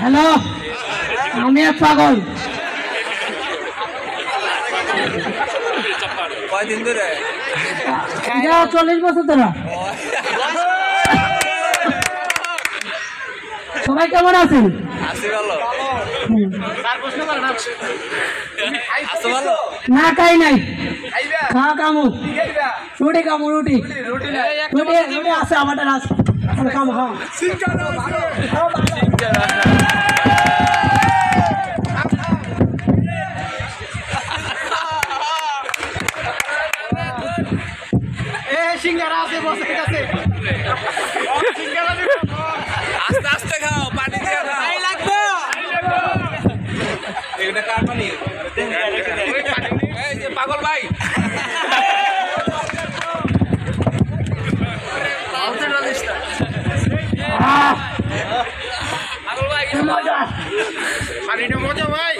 Hello, আমি এক পাগল। কয়দিন ধরে? 40 বছর ধরে। সবাই কেমন আছেন? না খাই নাই, খাওয়া কামু রুটি কামু রুটি রুটি আছে আমার কামু খাও। সিঙ্গারা আছে বসে গেছে, আস্তে আস্তে খাও, পানি দিয়ে খাও। এই লাগবে এটা কার পানি? এই যে পাগল ভাই, পাগল ভাই মজা, পানিটা মজা ভাই।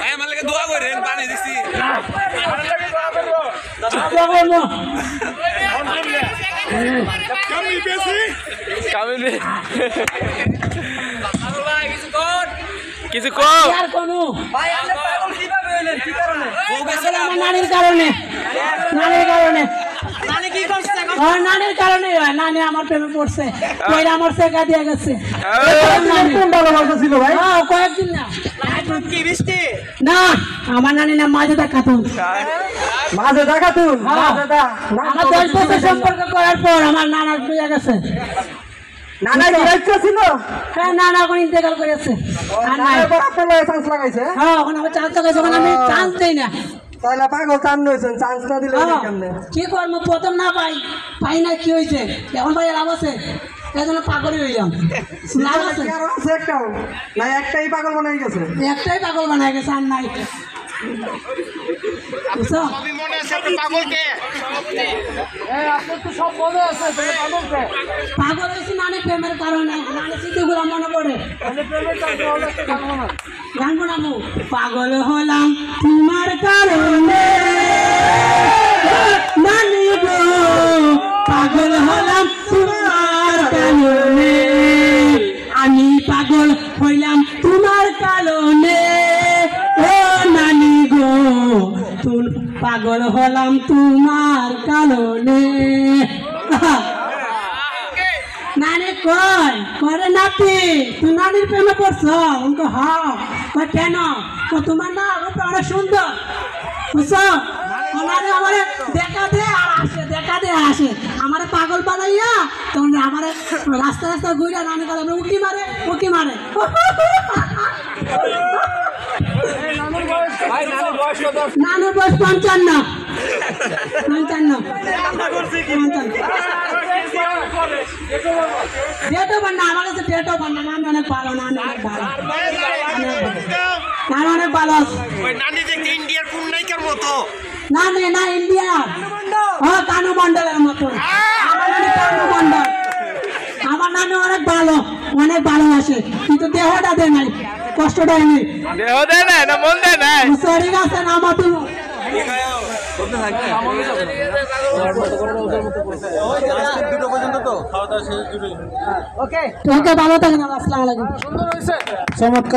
ভাই আমার লাগে দোয়া করেন, পানি দিছি। কিছু নানির কারণে নানির কারণে নানি আমার প্রেমে পড়ছে, আমার শেখা দিয়ে গেছে। ছিল ভাই কয়েকদিন না, কি বৃষ্টি না আমার নানি না মাজেদা খাতুন। মাজেদা খাতুন আমার 10 বছর সম্পর্ক করার পর আমার নানার বিয়ে গেছে। নানা ইচ্ছা ছিল? হ্যাঁ, নানা এখন ইন্তেকাল করেছে। চান্স লাগাইছে? হ্যাঁ, এখন আমার চান্স লাগাইছে, এখন আমি চান্স দেই না। তাহলে পাগল চান নইছেন, চান্স না দিলে কি করবো, প্রথম না পাই না, কি হয়েছে এখন ভাই লাভ আছে, এই জন্য পাগলই হইলাম। লাভ আছে একটাও না, একটাই পাগল বানাই গেছে, একটাই পাগল বানাই গেছে, আর নাই। পাগল হয়েছি নানি প্রেমের কারণে, নানি স্মৃতিগুলো মনে পড়ে। গান নামু পাগল হলাম তোমার কারণে, নানি গো পাগল হলাম তোমার কারণে, আমি পাগল হইলাম তোমার কারণে, ও নানি গো পাগল হলাম তোমার কারণে। নানি করে নাতি তুই নানির প্রেমে পড়ছ? হ্যাঁ। কেন? তোমার না রূপটা অনেক সুন্দর, বুঝছো? নানি আমার দেখা দে আর আসে, দেখা দে আসে, আমার পাগল বানাইয়া তখন আমার রাস্তা রাস্তা ঘুরে নানি করে উকি মারে নানুর বয়স 55। ডেটও বান্না আমার কাছে, ডেটও বান্না। নানি অনেক ভালো, নানি অনেক ভালো, নানি অনেক ভালো। নানি দেখতে ইন্ডিয়ার কোন নায়িকার মতো? নানি না ইন্ডিয়ার, কানু মন্ডলের মতো। আমার নানি অনেক ভালো, অনেক ভালোবাসে, কিন্তু দেহটা দেয় নাই, কষ্টটা নেই। দেহ দেয় না, মন দেয় না। শরীর আছে না আমার তুমি ওকে ভালো থাকেন। আসসালামু আলাইকুম। চমৎকার।